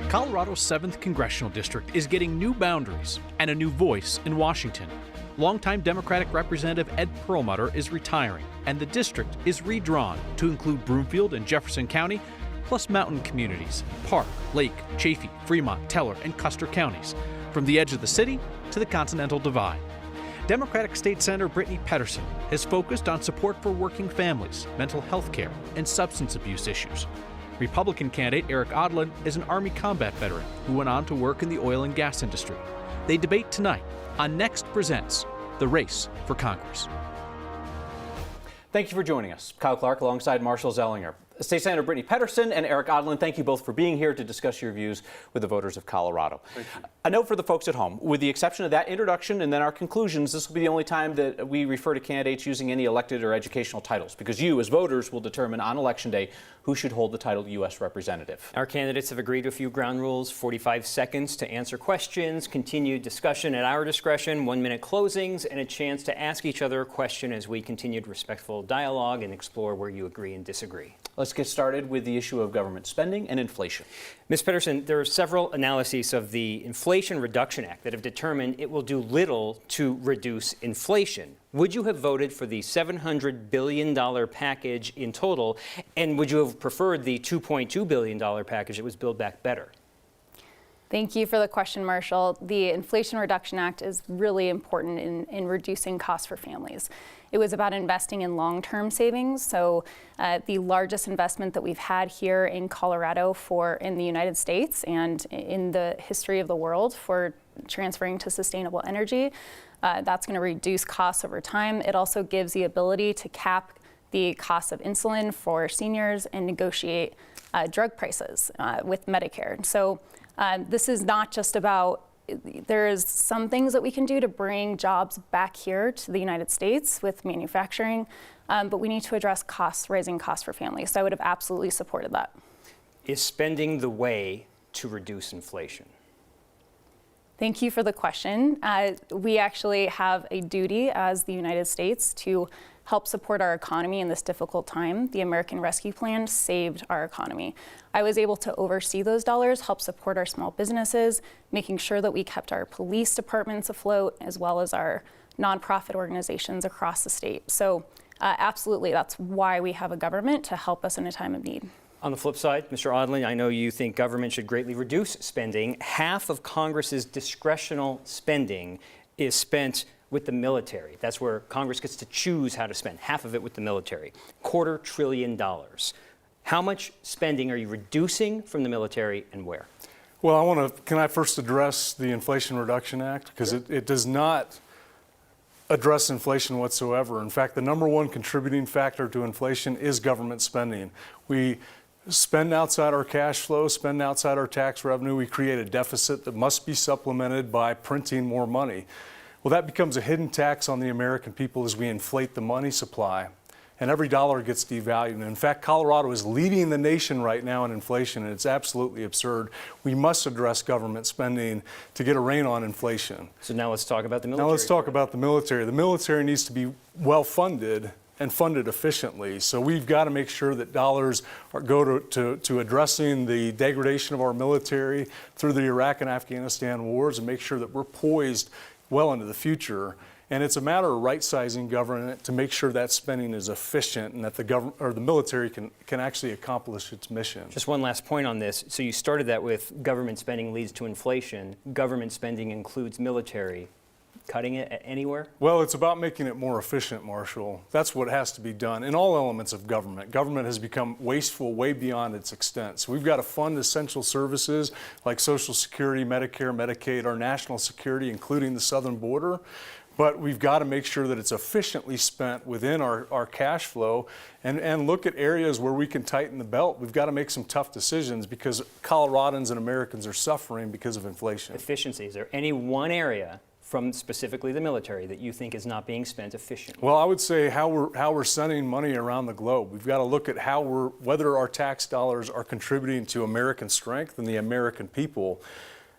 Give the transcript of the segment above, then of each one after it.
Colorado's 7th Congressional District is getting new boundaries and a new voice in Washington. Longtime Democratic Representative Ed Perlmutter is retiring, and the district is redrawn to include Broomfield and Jefferson County, plus mountain communities, Park, Lake, Chaffee, Fremont, Teller, and Custer counties, from the edge of the city to the Continental Divide. Democratic State Senator Brittany Pettersen has focused on support for working families, mental health care, and substance abuse issues. Republican candidate Erik Aadland is an Army combat veteran who went on to work in the oil and gas industry. They debate tonight on Next Presents The Race for Congress. Thank you for joining us. Kyle Clark alongside Marshall Zellinger. State Senator Brittany Pettersen and Erik Aadland, thank you both for being here to discuss your views with the voters of Colorado. A note for the folks at home, with the exception of that introduction and then our conclusions, this will be the only time that we refer to candidates using any elected or educational titles, because you, as voters, will determine on Election Day who should hold the title U.S. Representative. Our candidates have agreed to a few ground rules: 45 seconds to answer questions, continued discussion at our discretion, 1-minute closings, and a chance to ask each other a question as we continued respectful dialogue and explore where you agree and disagree. Let's get started with the issue of government spending and inflation. Ms. Pettersen, there are several analyses of the Inflation Reduction Act that have determined it will do little to reduce inflation. Would you have voted for the $700 billion package in total, and would you have preferred the $2.2 billion package that was Build Back Better? Thank you for the question, Marshall. The Inflation Reduction Act is really important in reducing costs for families. It was about investing in long-term savings, so the largest investment that we've had here in Colorado in the United States and in the history of the world for transferring to sustainable energy. That's going to reduce costs over time. It also gives the ability to cap the cost of insulin for seniors and negotiate drug prices with Medicare. So this is not just about, there's some things that we can do to bring jobs back here to the United States with manufacturing, but we need to address rising costs for families. So I would have absolutely supported that. Is spending the way to reduce inflation? Thank you for the question. We actually have a duty as the United States to help support our economy in this difficult time. The American Rescue Plan saved our economy. I was able to oversee those dollars, help support our small businesses, making sure that we kept our police departments afloat, as well as our nonprofit organizations across the state. So absolutely, that's why we have a government, to help us in a time of need. On the flip side, Mr. Aadland, I know you think government should greatly reduce spending. Half of Congress's discretional spending is spent with the military. That's where Congress gets to choose how to spend, half of it with the military, $250 billion. How much spending are you reducing from the military and where? Well, can I first address the Inflation Reduction Act? Because it does not address inflation whatsoever. In fact, the number one contributing factor to inflation is government spending. We spend outside our cash flow, spend outside our tax revenue. We create a deficit that must be supplemented by printing more money. Well, that becomes a hidden tax on the American people as we inflate the money supply, and every dollar gets devalued. And in fact, Colorado is leading the nation right now in inflation, and it's absolutely absurd. We must address government spending to get a rein on inflation. So now let's talk about the military. Now let's talk about the military. The military needs to be well funded and funded efficiently. So we've got to make sure that dollars go to addressing the degradation of our military through the Iraq and Afghanistan wars, and make sure that we're poised well into the future. And it's a matter of right-sizing government to make sure that spending is efficient and that the military can actually accomplish its mission. Just one last point on this. So you started that with government spending leads to inflation. Government spending includes military. Cutting it anywhere? Well, it's about making it more efficient, Marshall. That's what has to be done in all elements of government. Government has become wasteful way beyond its extent. So we've got to fund essential services like Social Security, Medicare, Medicaid, our national security, including the southern border. But we've got to make sure that it's efficiently spent within our cash flow and look at areas where we can tighten the belt. We've got to make some tough decisions because Coloradans and Americans are suffering because of inflation. Efficiency. Is there any one area from specifically the military that you think is not being spent efficiently? Well, I would say how we're sending money around the globe. We've got to look at whether our tax dollars are contributing to American strength and the American people.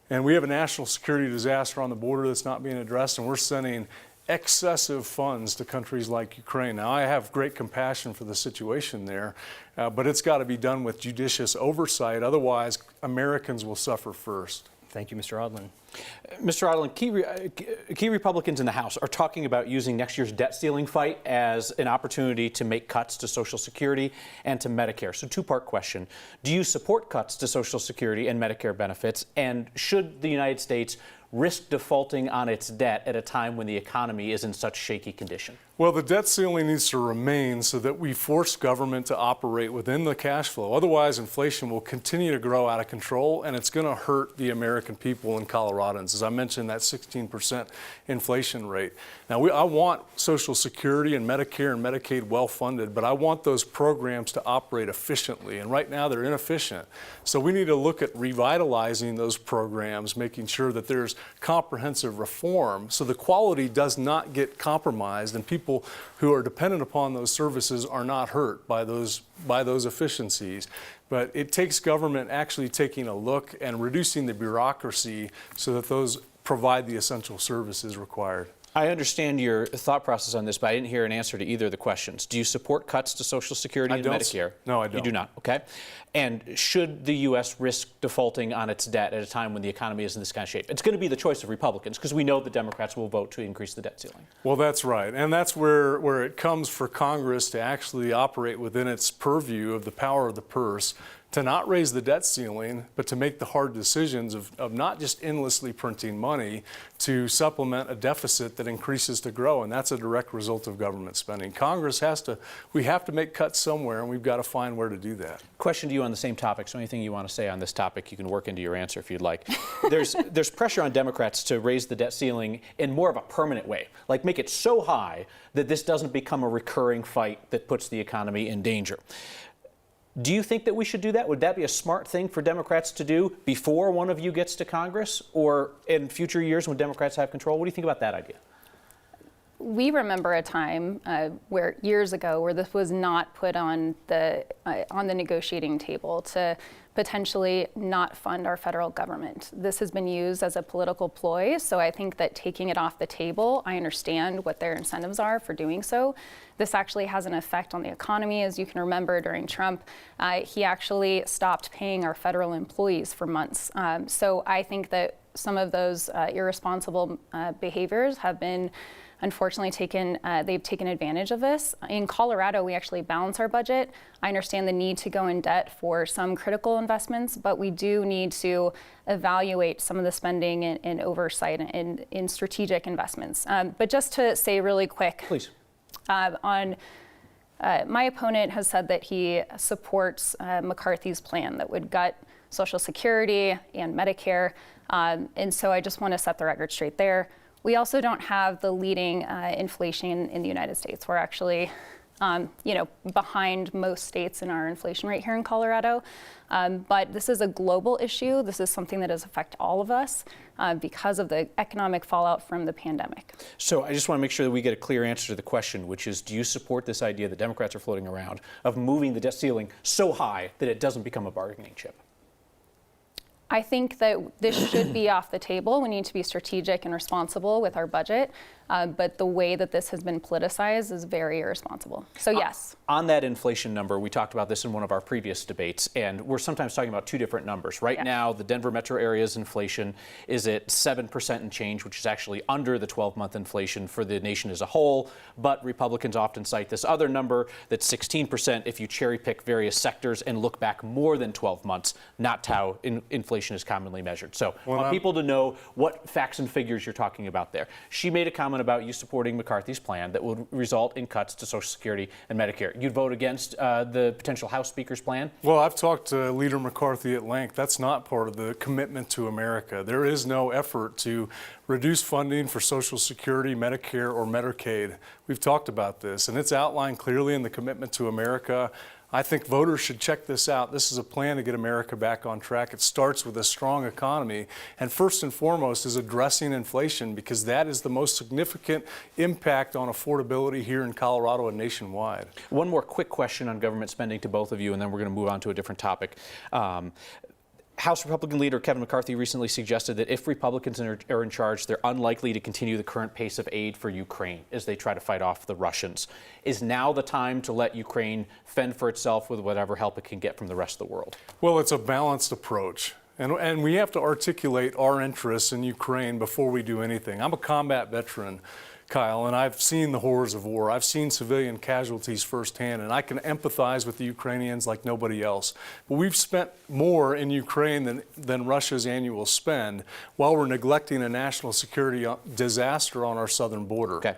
And we have a national security disaster on the border that's not being addressed, and we're sending excessive funds to countries like Ukraine. Now, I have great compassion for the situation there, but it's got to be done with judicious oversight. Otherwise, Americans will suffer first. Thank you, Mr. Aadland. Mr. Aadland, key Republicans in the House are talking about using next year's debt ceiling fight as an opportunity to make cuts to Social Security and to Medicare. So, two-part question. Do you support cuts to Social Security and Medicare benefits? And should the United States risk defaulting on its debt at a time when the economy is in such shaky condition? Well, the debt ceiling needs to remain so that we force government to operate within the cash flow. Otherwise, inflation will continue to grow out of control, and it's going to hurt the American people and Coloradans. As I mentioned, that 16% inflation rate. Now, I want Social Security and Medicare and Medicaid well-funded, but I want those programs to operate efficiently, and right now they're inefficient. So we need to look at revitalizing those programs, making sure that there's comprehensive reform so the quality does not get compromised and people who are dependent upon those services are not hurt by those efficiencies. But it takes government actually taking a look and reducing the bureaucracy so that those provide the essential services required. I understand your thought process on this, but I didn't hear an answer to either of the questions. Do you support cuts to Social Security and Medicare? No, I don't. You do not, okay. And should the U.S. risk defaulting on its debt at a time when the economy is in this kind of shape? It's going to be the choice of Republicans, because we know the Democrats will vote to increase the debt ceiling. Well, that's right. And that's where it comes for Congress to actually operate within its purview of the power of the purse, to not raise the debt ceiling, but to make the hard decisions of not just endlessly printing money to supplement a deficit that increases to grow, and that's a direct result of government spending. Congress we have to make cuts somewhere, and we've got to find where to do that. Question to you on the same topic. So anything you want to say on this topic, you can work into your answer if you'd like. There's pressure on Democrats to raise the debt ceiling in more of a permanent way, like make it so high that this doesn't become a recurring fight that puts the economy in danger. Do you think that we should do that? Would that be a smart thing for Democrats to do before one of you gets to Congress, or in future years when Democrats have control? What do you think about that idea? We remember a time years ago where this was not put on the negotiating table to potentially not fund our federal government. This has been used as a political ploy, so I think that taking it off the table, I understand what their incentives are for doing so. This actually has an effect on the economy. As you can remember, during Trump, he actually stopped paying our federal employees for months. So I think that some of those irresponsible behaviors have been unfortunately they've taken advantage of this. In Colorado, we actually balance our budget. I understand the need to go in debt for some critical investments, but we do need to evaluate some of the spending and oversight in strategic investments. But just to say really quick, please. My opponent has said that he supports McCarthy's plan that would gut Social Security and Medicare. And so I just want to set the record straight there. We also don't have the leading inflation in the United States. We're actually, behind most states in our inflation rate here in Colorado. But this is a global issue. This is something that does affect all of us because of the economic fallout from the pandemic. So I just want to make sure that we get a clear answer to the question, which is, do you support this idea that Democrats are floating around of moving the debt ceiling so high that it doesn't become a bargaining chip? I think that this should be off the table. We need to be strategic and responsible with our budget. But the way that this has been politicized is very irresponsible. So yes. On that inflation number, we talked about this in one of our previous debates, and we're sometimes talking about two different numbers. Right now, the Denver metro area's inflation is at 7% and change, which is actually under the 12-month inflation for the nation as a whole. But Republicans often cite this other number that's 16% if you cherry pick various sectors and look back more than 12 months, not how inflation is commonly measured. So I want people to know what facts and figures you're talking about there. She made a comment about you supporting McCarthy's plan that would result in cuts to Social Security and Medicare. You'd vote against the potential House Speaker's plan? Well, I've talked to Leader McCarthy at length. That's not part of the commitment to America. There is no effort to reduce funding for Social Security, Medicare, or Medicaid. We've talked about this, and it's outlined clearly in the commitment to America. I think voters should check this out. This is a plan to get America back on track. It starts with a strong economy, and first and foremost is addressing inflation, because that is the most significant impact on affordability here in Colorado and nationwide. One more quick question on government spending to both of you, and then we're going to move on to a different topic. House Republican leader Kevin McCarthy recently suggested that if Republicans are in charge, they're unlikely to continue the current pace of aid for Ukraine as they try to fight off the Russians. Is now the time to let Ukraine fend for itself with whatever help it can get from the rest of the world? Well, it's a balanced approach. And we have to articulate our interests in Ukraine before we do anything. I'm a combat veteran, Kyle, and I've seen the horrors of war. I've seen civilian casualties firsthand, and I can empathize with the Ukrainians like nobody else. But we've spent more in Ukraine than Russia's annual spend while we're neglecting a national security disaster on our southern border. Okay.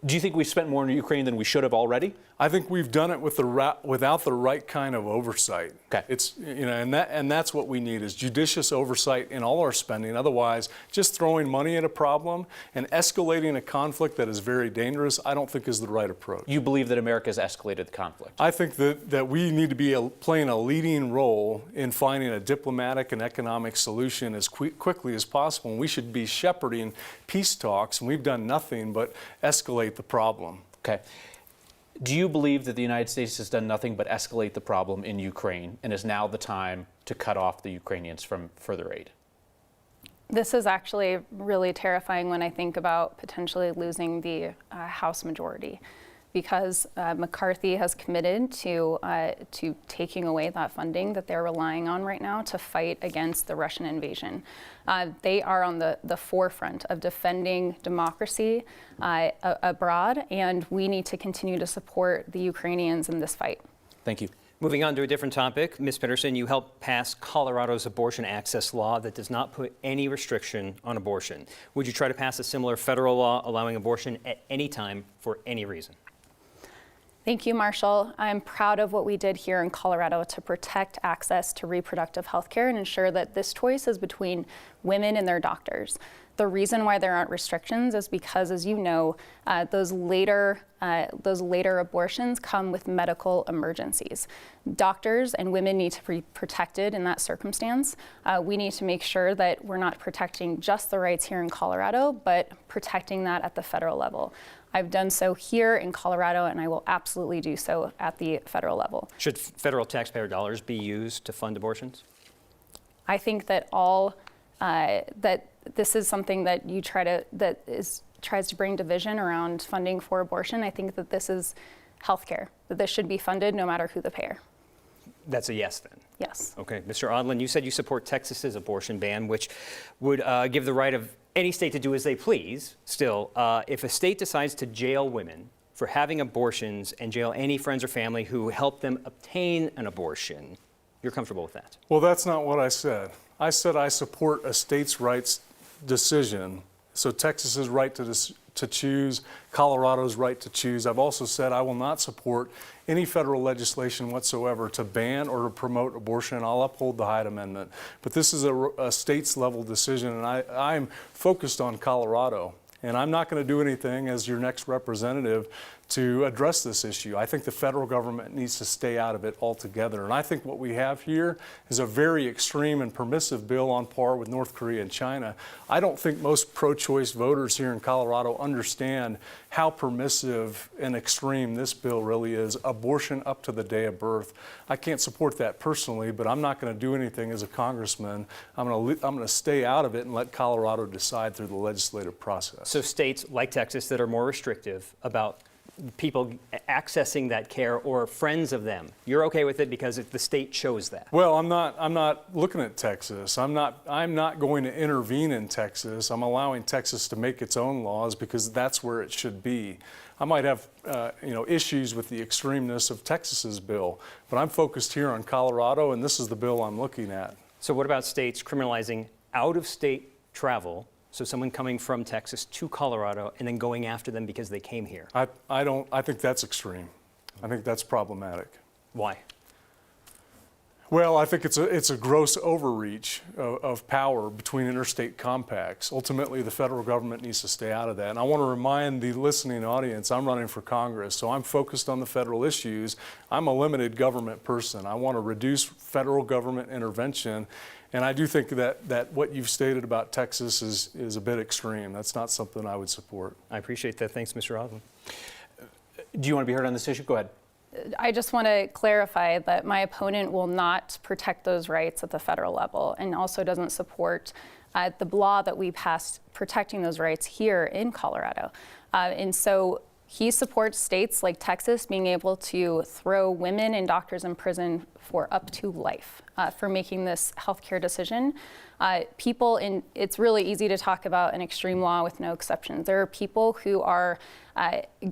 Do you think we've spent more in Ukraine than we should have already? I think we've done it with without the right kind of oversight. Okay. It's, and that's what we need is judicious oversight in all our spending. Otherwise, just throwing money at a problem and escalating a conflict that is very dangerous, I don't think is the right approach. You believe that America has escalated the conflict? I think that we need to be playing a leading role in finding a diplomatic and economic solution as quickly as possible. And we should be shepherding peace talks, and we've done nothing but escalate the problem. Okay. Do you believe that the United States has done nothing but escalate the problem in Ukraine and is now the time to cut off the Ukrainians from further aid? This is actually really terrifying when I think about potentially losing the House majority, because McCarthy has committed to taking away that funding that they're relying on right now to fight against the Russian invasion. They are on the forefront of defending democracy abroad, and we need to continue to support the Ukrainians in this fight. Thank you. Moving on to a different topic, Ms. Pettersen, you helped pass Colorado's abortion access law that does not put any restriction on abortion. Would you try to pass a similar federal law allowing abortion at any time for any reason? Thank you, Marshall. I'm proud of what we did here in Colorado to protect access to reproductive health care and ensure that this choice is between women and their doctors. The reason why there aren't restrictions is because, as you know, those later abortions come with medical emergencies. Doctors and women need to be protected in that circumstance. We need to make sure that we're not protecting just the rights here in Colorado, but protecting that at the federal level. I've done so here in Colorado, and I will absolutely do so at the federal level. Should federal taxpayer dollars be used to fund abortions? I think that that this is something that tries to bring division around funding for abortion. I think that this is healthcare, that this should be funded no matter who the payer. That's a yes then? Yes. Okay. Mr. Aadland, you said you support Texas's abortion ban, which would give the right of any state to do as they please. Still, if a state decides to jail women for having abortions and jail any friends or family who help them obtain an abortion, you're comfortable with that? Well, that's not what I said. I said I support a state's rights decision. So Texas's right to choose, Colorado's right to choose. I've also said I will not support any federal legislation whatsoever to ban or to promote abortion. I'll uphold the Hyde Amendment. But this is a state's level decision, and I'm focused on Colorado. And I'm not going to do anything as your next representative to address this issue. I think the federal government needs to stay out of it altogether. And I think what we have here is a very extreme and permissive bill on par with North Korea and China. I don't think most pro-choice voters here in Colorado understand how permissive and extreme this bill really is. Abortion up to the day of birth. I can't support that personally, but I'm not going to do anything as a congressman. I'm going to stay out of it and let Colorado decide through the legislative process. So states like Texas that are more restrictive about people accessing that care or friends of them, you're okay with it because the state chose that? Well, I'm not looking at Texas. I'm not going to intervene in Texas. I'm allowing Texas to make its own laws because that's where it should be. I might have issues with the extremeness of Texas's bill, but I'm focused here on Colorado, and this is the bill I'm looking at. So what about states criminalizing out-of-state travel? So someone coming from Texas to Colorado and then going after them because they came here? I think that's extreme. I think that's problematic. Why? Well, I think it's a gross overreach of power between interstate compacts. Ultimately, the federal government needs to stay out of that. And I want to remind the listening audience, I'm running for Congress, so I'm focused on the federal issues. I'm a limited government person. I want to reduce federal government intervention. And I do think that what you've stated about Texas is a bit extreme. That's not something I would support. I appreciate that. Thanks, Mr. Aadland. Do you want to be heard on this issue? Go ahead. I just want to clarify that my opponent will not protect those rights at the federal level, and also doesn't support the law that we passed protecting those rights here in Colorado. And so he supports states like Texas being able to throw women and doctors in prison for up to life for making this healthcare decision. It's really easy to talk about an extreme law with no exceptions. There are people who are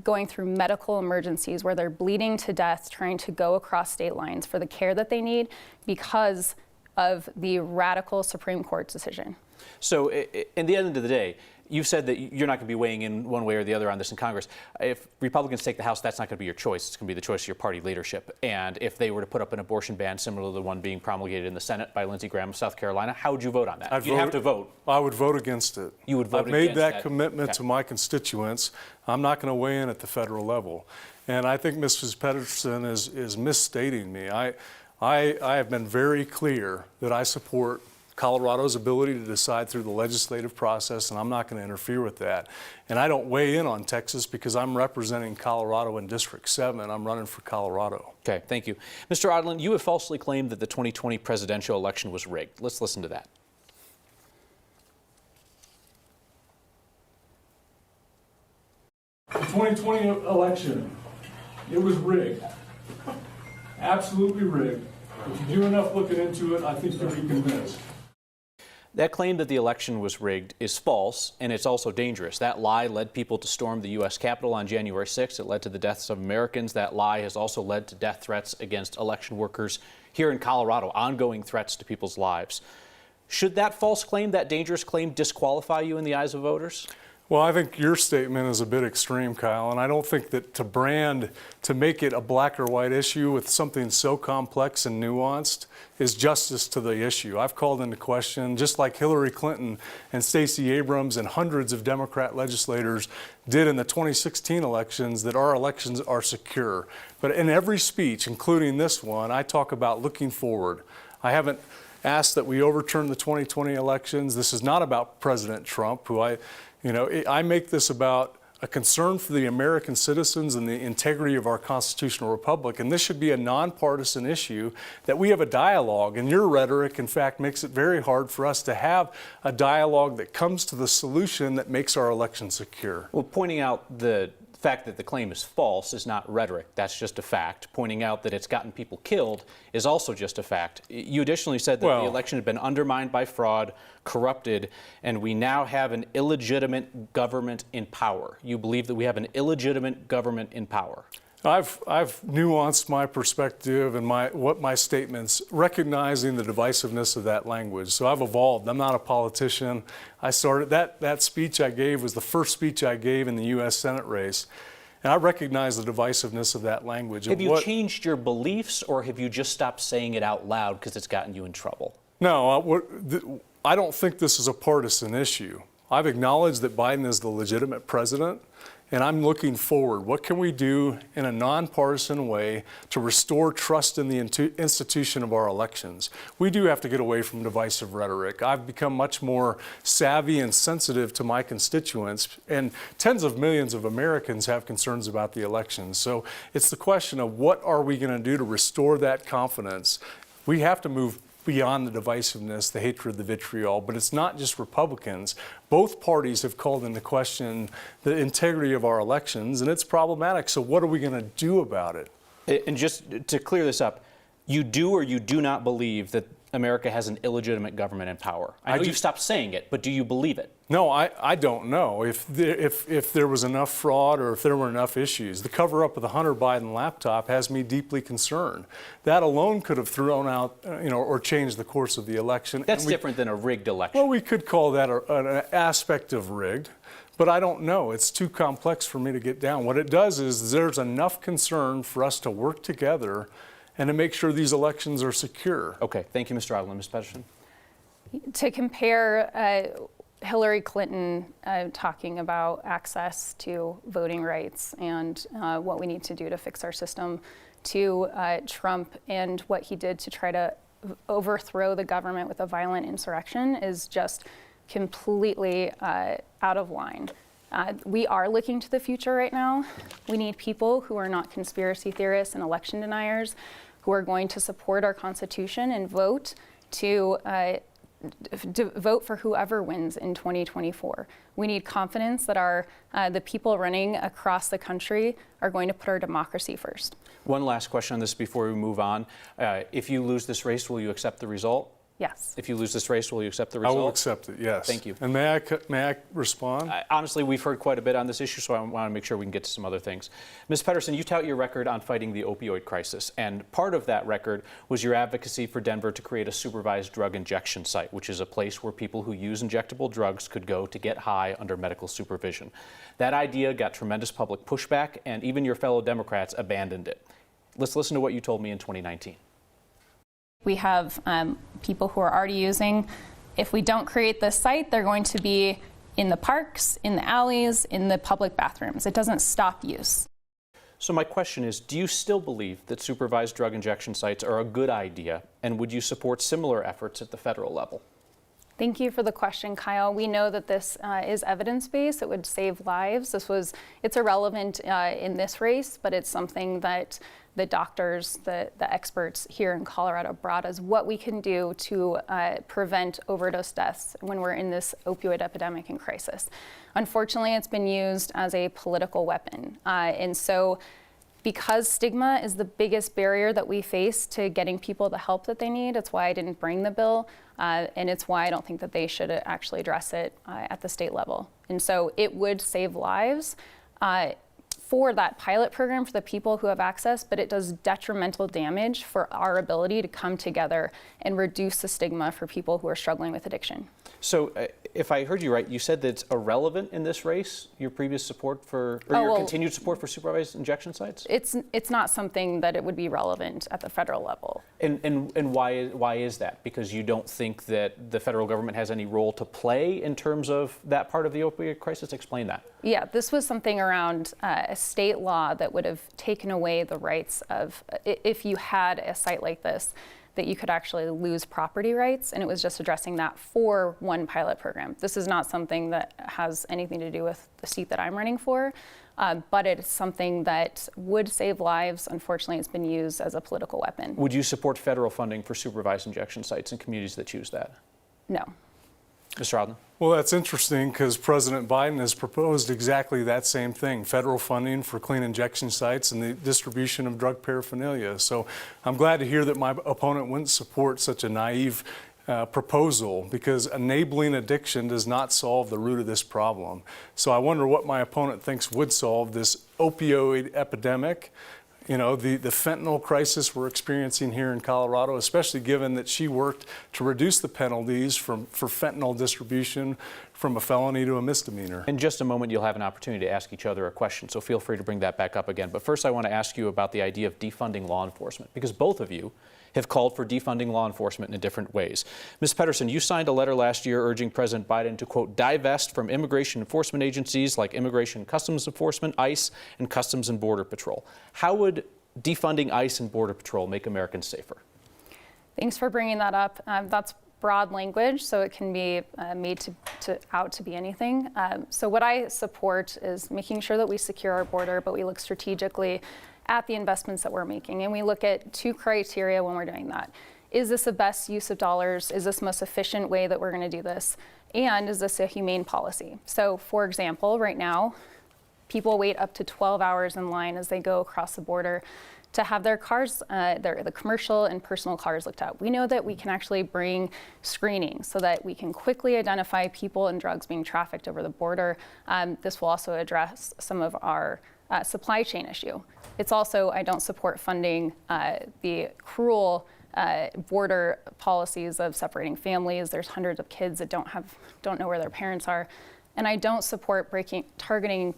going through medical emergencies where they're bleeding to death trying to go across state lines for the care that they need because of the radical Supreme Court decision. So, in the end of the day, you've said that you're not going to be weighing in one way or the other on this in Congress. If Republicans take the House, that's not going to be your choice. It's going to be the choice of your party leadership. And if they were to put up an abortion ban similar to the one being promulgated in the Senate by Lindsey Graham of South Carolina, how would you vote on that? You'd have to vote. I would vote against it. You would vote I've made against that commitment to my constituents. I'm not going to weigh in at the federal level. And I think Mrs. Pettersen is misstating me. I have been very clear that I support Colorado's ability to decide through the legislative process, and I'm not going to interfere with that. And I don't weigh in on Texas because I'm representing Colorado in District 7. I'm running for Colorado. Okay, thank you. Mr. Aadland, you have falsely claimed that the 2020 presidential election was rigged. Let's listen to that. The 2020 election, it was rigged. Absolutely rigged. If you do enough looking into it, I think you'll be convinced. That claim that the election was rigged is false, and it's also dangerous. That lie led people to storm the U.S. Capitol on January 6th. It led to the deaths of Americans. That lie has also led to death threats against election workers here in Colorado, ongoing threats to people's lives. Should that false claim, that dangerous claim, disqualify you in the eyes of voters? Well, I think your statement is a bit extreme, Kyle, and I don't think that to make it a black or white issue with something so complex and nuanced is justice to the issue. I've called into question, just like Hillary Clinton and Stacey Abrams and hundreds of Democrat legislators did in the 2016 elections, that our elections are secure. But in every speech, including this one, I talk about looking forward. I haven't asked that we overturn the 2020 elections. This is not about President Trump, who I make this about a concern for the American citizens and the integrity of our constitutional republic. And this should be a nonpartisan issue, that we have a dialogue. And your rhetoric, in fact, makes it very hard for us to have a dialogue that comes to the solution that makes our election secure. Well, pointing out the fact that the claim is false is not rhetoric. That's just a fact. Pointing out that it's gotten people killed is also just a fact. You additionally said that the election had been undermined by fraud, corrupted, and we now have an illegitimate government in power. You believe that we have an illegitimate government in power? I've nuanced my perspective and my statements, recognizing the divisiveness of that language. So I've evolved. I'm not a politician. I started that speech I gave was the first speech I gave in the U.S. Senate race, and I recognize the divisiveness of that language. Have you changed your beliefs, or have you just stopped saying it out loud because it's gotten you in trouble? No, I don't think this is a partisan issue. I've acknowledged that Biden is the legitimate president, and I'm looking forward. What can we do in a nonpartisan way to restore trust in the institution of our elections? We do have to get away from divisive rhetoric. I've become much more savvy and sensitive to my constituents, and tens of millions of Americans have concerns about the elections. So it's the question of what are we going to do to restore that confidence? We have to move beyond the divisiveness, the hatred, the vitriol, but it's not just Republicans. Both parties have called into question the integrity of our elections, and it's problematic. So what are we going to do about it? And just to clear this up, you do or you do not believe that America has an illegitimate government in power? I know you've stopped saying it, but do you believe it? No, I don't know if there was enough fraud or if there were enough issues. The cover-up of the Hunter Biden laptop has me deeply concerned. That alone could have thrown out, or changed the course of the election. That's different than a rigged election. Well, we could call that an aspect of rigged, but I don't know. It's too complex for me to get down. What it does is there's enough concern for us to work together and to make sure these elections are secure. Okay, thank you, Mr. Aadland. Ms. Patterson? To compare Hillary Clinton talking about access to voting rights and what we need to do to fix our system to Trump and what he did to try to overthrow the government with a violent insurrection is just completely out of line. We are looking to the future right now. We need people who are not conspiracy theorists and election deniers, who are going to support our Constitution and vote to vote for whoever wins in 2024. We need confidence that the people running across the country are going to put our democracy first. One last question on this before we move on. If you lose this race, will you accept the result? Yes. If you lose this race, will you accept the result? I will accept it, yes. Thank you. And may I respond? Honestly, we've heard quite a bit on this issue, so I want to make sure we can get to some other things. Ms. Pettersen, you tout your record on fighting the opioid crisis, and part of that record was your advocacy for Denver to create a supervised drug injection site, which is a place where people who use injectable drugs could go to get high under medical supervision. That idea got tremendous public pushback, and even your fellow Democrats abandoned it. Let's listen to what you told me in 2019. We have people who are already using. If we don't create this site, they're going to be in the parks, in the alleys, in the public bathrooms. It doesn't stop use. So my question is, do you still believe that supervised drug injection sites are a good idea, and would you support similar efforts at the federal level? Thank you for the question, Kyle. We know that this is evidence-based. It would save lives. It's irrelevant in this race, but it's something that the doctors, the experts here in Colorado brought as what we can do to prevent overdose deaths when we're in this opioid epidemic and crisis. Unfortunately, it's been used as a political weapon. And so because stigma is the biggest barrier that we face to getting people the help that they need, it's why I didn't bring the bill, and it's why I don't think that they should actually address it at the state level. And so it would save lives for that pilot program for the people who have access, but it does detrimental damage for our ability to come together and reduce the stigma for people who are struggling with addiction. So if I heard you right, you said that it's irrelevant in this race, your previous support for, or your continued support for supervised injection sites? It's not something that it would be relevant at the federal level. And why is that? Because you don't think that the federal government has any role to play in terms of that part of the opioid crisis? Explain that. Yeah, this was something around a state law that would have taken away the rights of, if you had a site like this, that you could actually lose property rights, and it was just addressing that for one pilot program. This is not something that has anything to do with the seat that I'm running for, but it's something that would save lives. Unfortunately, it's been used as a political weapon. Would you support federal funding for supervised injection sites in communities that choose that? No. Mr. Aadland? Well, that's interesting because President Biden has proposed exactly that same thing, federal funding for clean injection sites and the distribution of drug paraphernalia. So I'm glad to hear that my opponent wouldn't support such a naive proposal, because enabling addiction does not solve the root of this problem. So I wonder what my opponent thinks would solve this opioid epidemic. You know, the fentanyl crisis we're experiencing here in Colorado, especially given that she worked to reduce the penalties for fentanyl distribution from a felony to a misdemeanor. In just a moment, you'll have an opportunity to ask each other a question, so feel free to bring that back up again. But first, I want to ask you about the idea of defunding law enforcement, because both of you have called for defunding law enforcement in different ways. Ms. Pettersen, you signed a letter last year urging President Biden to, quote, divest from immigration enforcement agencies like Immigration and Customs Enforcement, ICE, and Customs and Border Patrol. How would defunding ICE and Border Patrol make Americans safer? Thanks for bringing that up. That's broad language, so it can be made out to be anything. So what I support is making sure that we secure our border, but we look strategically at the investments that we're making. And we look at two criteria when we're doing that. Is this the best use of dollars? Is this the most efficient way that we're going to do this? And is this a humane policy? So for example, right now, people wait up to 12 hours in line as they go across the border to have their cars, the commercial and personal cars looked at. We know that we can actually bring screening so that we can quickly identify people and drugs being trafficked over the border. This will also address some of our supply chain issue. It's also, I don't support funding the cruel border policies of separating families. There's hundreds of kids that don't know where their parents are. And I don't support targeting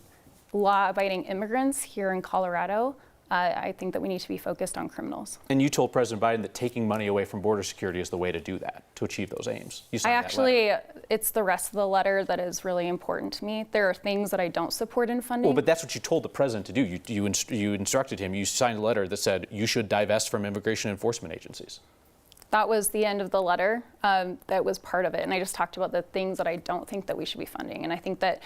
law-abiding immigrants here in Colorado. I think that we need to be focused on criminals. And you told President Biden that taking money away from border security is the way to do that, to achieve those aims. You signed that letter. It's the rest of the letter that is really important to me. There are things that I don't support in funding. Well, but that's what you told the president to do. You instructed him. You signed a letter that said you should divest from immigration enforcement agencies. That was the end of the letter. That was part of it. And I just talked about the things that I don't think that we should be funding. And I think that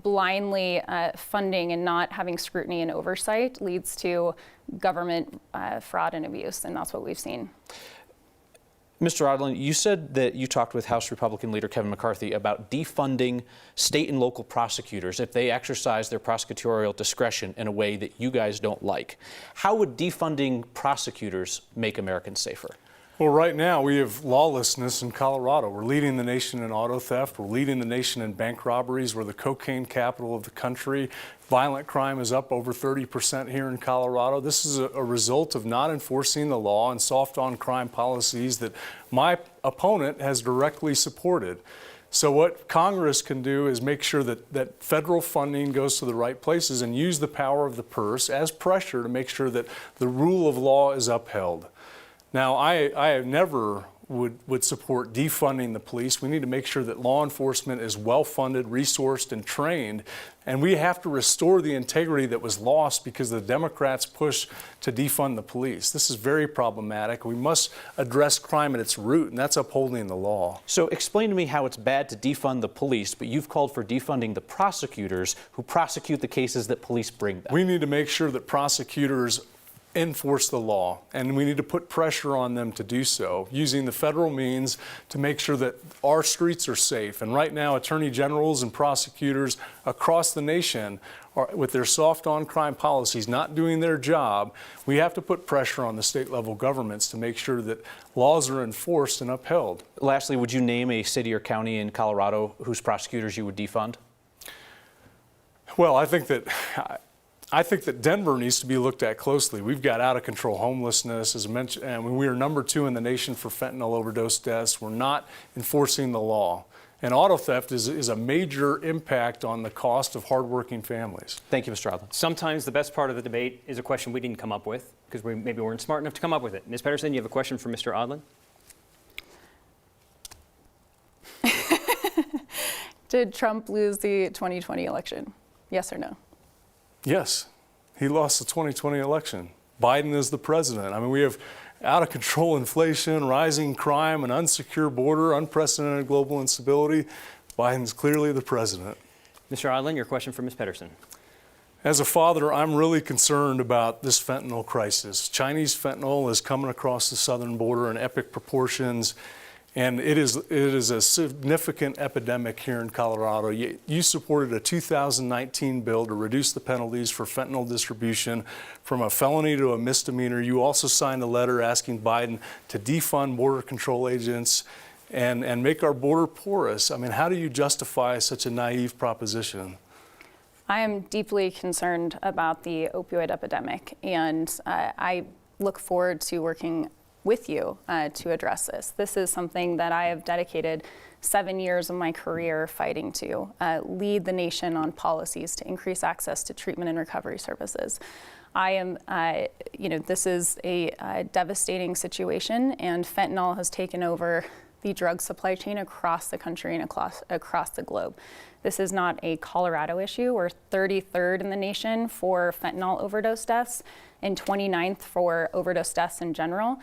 blindly funding and not having scrutiny and oversight leads to government fraud and abuse. And that's what we've seen. Mr. Aadland, you said that you talked with House Republican leader Kevin McCarthy about defunding state and local prosecutors if they exercise their prosecutorial discretion in a way that you guys don't like. How would defunding prosecutors make Americans safer? Well, right now we have lawlessness in Colorado. We're leading the nation in auto theft. We're leading the nation in bank robberies. We're the cocaine capital of the country. Violent crime is up over 30% here in Colorado. This is a result of not enforcing the law and soft on crime policies that my opponent has directly supported. So what Congress can do is make sure that federal funding goes to the right places and use the power of the purse as pressure to make sure that the rule of law is upheld. Now, I never would support defunding the police. We need to make sure that law enforcement is well-funded, resourced, and trained. And we have to restore the integrity that was lost because the Democrats push to defund the police. This is very problematic. We must address crime at its root, and that's upholding the law. So explain to me how it's bad to defund the police, but you've called for defunding the prosecutors who prosecute the cases that police bring them. We need to make sure that prosecutors enforce the law, and we need to put pressure on them to do so, using the federal means to make sure that our streets are safe. And right now, attorney generals and prosecutors across the nation are, with their soft on crime policies, not doing their job. We have to put pressure on the state level governments to make sure that laws are enforced and upheld. Lastly, would you name a city or county in Colorado whose prosecutors you would defund? Well, I think that Denver needs to be looked at closely. We've got out-of-control homelessness, as mentioned, and we are number 2 in the nation for fentanyl overdose deaths. We're not enforcing the law. And auto theft is a major impact on the cost of hardworking families. Thank you, Mr. Aadland. Sometimes the best part of the debate is a question we didn't come up with because we maybe weren't smart enough to come up with it. Ms. Pettersen, you have a question for Mr. Aadland? Did Trump lose the 2020 election? Yes or no? Yes, he lost the 2020 election. Biden is the president. I mean, we have out-of-control inflation, rising crime, an unsecure border, unprecedented global instability. Biden's clearly the president. Mr. Aadland, your question for Ms. Pettersen. As a father, I'm really concerned about this fentanyl crisis. Chinese fentanyl is coming across the southern border in epic proportions. And it is a significant epidemic here in Colorado. You supported a 2019 bill to reduce the penalties for fentanyl distribution from a felony to a misdemeanor. You also signed a letter asking Biden to defund border control agents and make our border porous. I mean, how do you justify such a naive proposition? I am deeply concerned about the opioid epidemic, and I look forward to working with you to address this. This is something that I have dedicated 7 years of my career fighting to lead the nation on policies to increase access to treatment and recovery services. I am, this is a devastating situation, and fentanyl has taken over the drug supply chain across the country and across the globe. This is not a Colorado issue. We're 33rd in the nation for fentanyl overdose deaths and 29th for overdose deaths in general.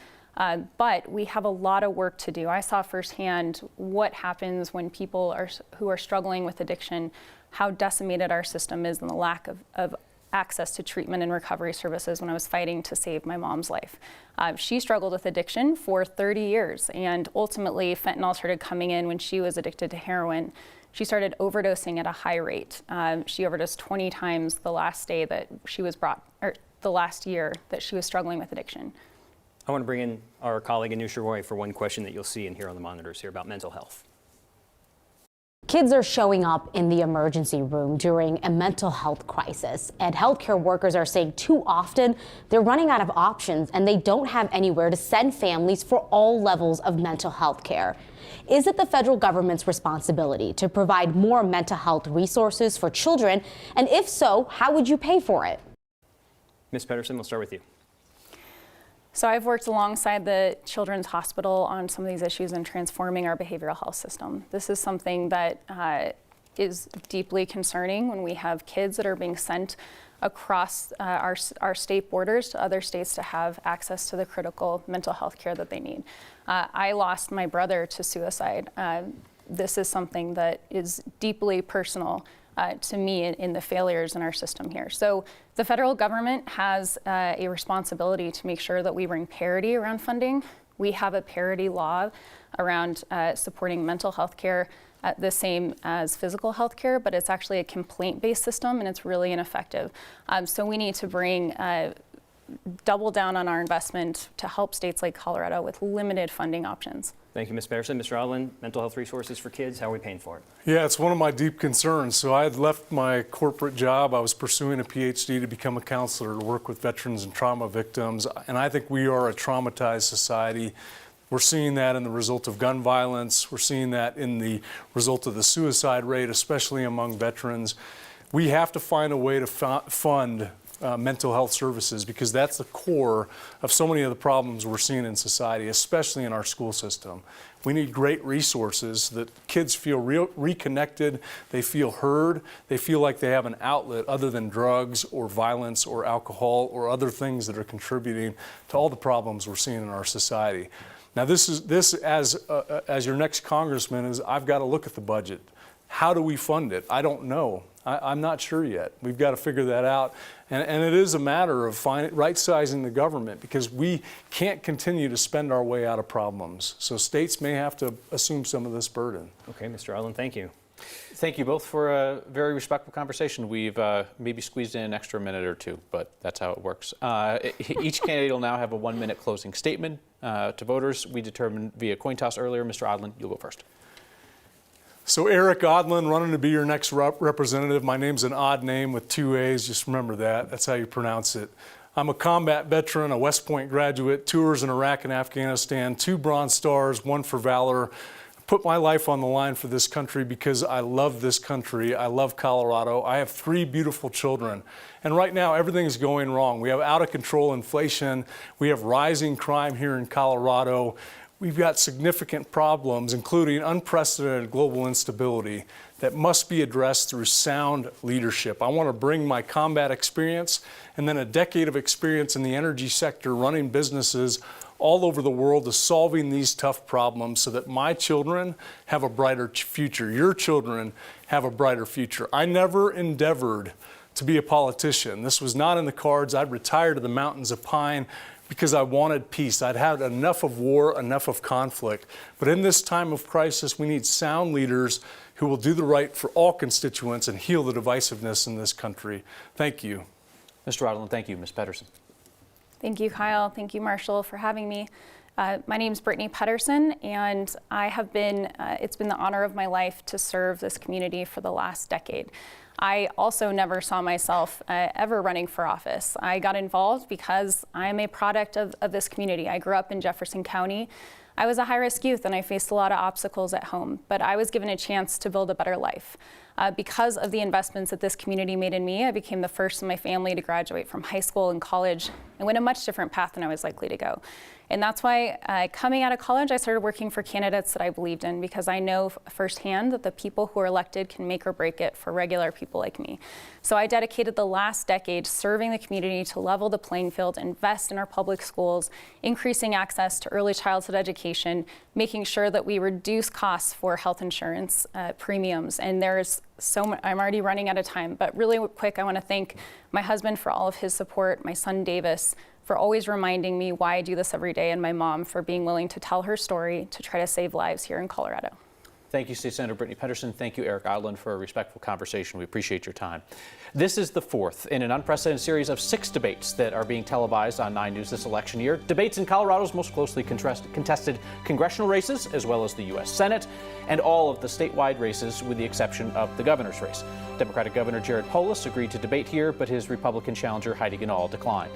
But we have a lot of work to do. I saw firsthand what happens when people who are struggling with addiction, how decimated our system is and the lack of access to treatment and recovery services when I was fighting to save my mom's life. She struggled with addiction for 30 years, and ultimately fentanyl started coming in when she was addicted to heroin. She started overdosing at a high rate. She overdosed 20 times the last day that she was the last year that she was struggling with addiction. I want to bring in our colleague Anusha Roy for one question that you'll see and hear on the monitors here about mental health. Kids are showing up in the emergency room during a mental health crisis, and healthcare workers are saying too often they're running out of options and they don't have anywhere to send families for all levels of mental health care. Is it the federal government's responsibility to provide more mental health resources for children? And if so, how would you pay for it? Ms. Pettersen, we'll start with you. So I've worked alongside the Children's Hospital on some of these issues in transforming our behavioral health system. This is something that is deeply concerning when we have kids that are being sent across our state borders to other states to have access to the critical mental health care that they need. I lost my brother to suicide. This is something that is deeply personal to me in the failures in our system here. So the federal government has a responsibility to make sure that we bring parity around funding. We have a parity law around supporting mental health care the same as physical health care, but it's actually a complaint-based system and it's really ineffective. So we need to bring double down on our investment to help states like Colorado with limited funding options. Thank you, Ms. Patterson. Mr. Aadland, mental health resources for kids, how are we paying for it? Yeah, it's one of my deep concerns. So I had left my corporate job. I was pursuing a PhD to become a counselor to work with veterans and trauma victims. And I think we are a traumatized society. We're seeing that in the result of gun violence. We're seeing that in the result of the suicide rate, especially among veterans. We have to find a way to fund mental health services because that's the core of so many of the problems we're seeing in society, especially in our school system. We need great resources so that kids feel reconnected, they feel heard, they feel like they have an outlet other than drugs or violence or alcohol or other things that are contributing to all the problems we're seeing in our society. Now this as your next congressman is I've got to look at the budget. How do we fund it? I don't know. I'm not sure yet. We've got to figure that out. And it is a matter of right-sizing the government because we can't continue to spend our way out of problems. So states may have to assume some of this burden. Okay, Mr. Aadland, thank you. Thank you both for a very respectful conversation. We've maybe squeezed in an extra minute or two, but that's how it works. Each candidate will now have a 1-minute closing statement to voters. We determined via coin toss earlier. Mr. Aadland, you'll go first. So Erik Aadland, running to be your next representative. My name's an odd name with 2 A's. Just remember that. That's how you pronounce it. I'm a combat veteran, a West Point graduate, tours in Iraq and Afghanistan, 2 Bronze Stars, 1 for valor. Put my life on the line for this country because I love this country. I love Colorado. I have 3 beautiful children. And right now, everything is going wrong. We have out of control inflation. We have rising crime here in Colorado. We've got significant problems, including unprecedented global instability that must be addressed through sound leadership. I want to bring my combat experience and then a decade of experience in the energy sector running businesses all over the world to solving these tough problems so that my children have a brighter future. Your children have a brighter future. I never endeavored to be a politician. This was not in the cards. I'd retire to the mountains of pine because I wanted peace. I'd had enough of war, enough of conflict. But in this time of crisis, we need sound leaders who will do the right for all constituents and heal the divisiveness in this country. Thank you. Mr. Aadland, thank you. Ms. Pettersen. Thank you, Kyle. Thank you, Marshall, for having me. My name is Brittany Pettersen, and I have been, it's been the honor of my life to serve this community for the last decade. I also never saw myself ever running for office. I got involved because I'm a product of this community. I grew up in Jefferson County. I was a high-risk youth and I faced a lot of obstacles at home, but I was given a chance to build a better life. Because of the investments that this community made in me, I became the first in my family to graduate from high school and college and went a much different path than I was likely to go. And that's why coming out of college, I started working for candidates that I believed in because I know firsthand that the people who are elected can make or break it for regular people like me. So I dedicated the last decade serving the community to level the playing field, invest in our public schools, increasing access to early childhood education, making sure that we reduce costs for health insurance premiums. And there's so much, I'm already running out of time, but really quick, I want to thank my husband for all of his support, my son Davis for always reminding me why I do this every day, and my mom for being willing to tell her story to try to save lives here in Colorado. Thank you, State Senator Brittany Pettersen. Thank you, Erik Aadland, for a respectful conversation. We appreciate your time. This is the 4th in an unprecedented series of 6 debates that are being televised on 9 News this election year. Debates in Colorado's most closely contested congressional races, as well as the U.S. Senate, and all of the statewide races, with the exception of the governor's race. Democratic Governor Jared Polis agreed to debate here, but his Republican challenger Heidi Ganahl declined.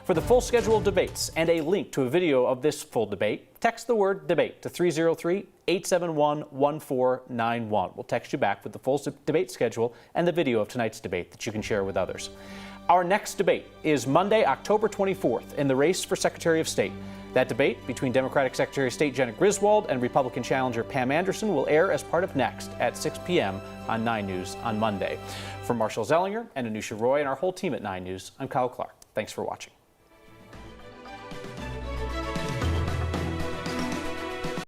For the full schedule of debates and a link to a video of this full debate, text the word debate to 303-871-1491. We'll text you back with the full debate schedule and the video of tonight's debate that you can share with others. Our next debate is Monday, October 24th in the race for Secretary of State. That debate between Democratic Secretary of State Janet Griswold and Republican challenger Pam Anderson will air as part of Next at 6 p.m. on 9 News on Monday. For Marshall Zellinger and Anusha Roy and our whole team at 9 News, I'm Kyle Clark. Thanks for watching.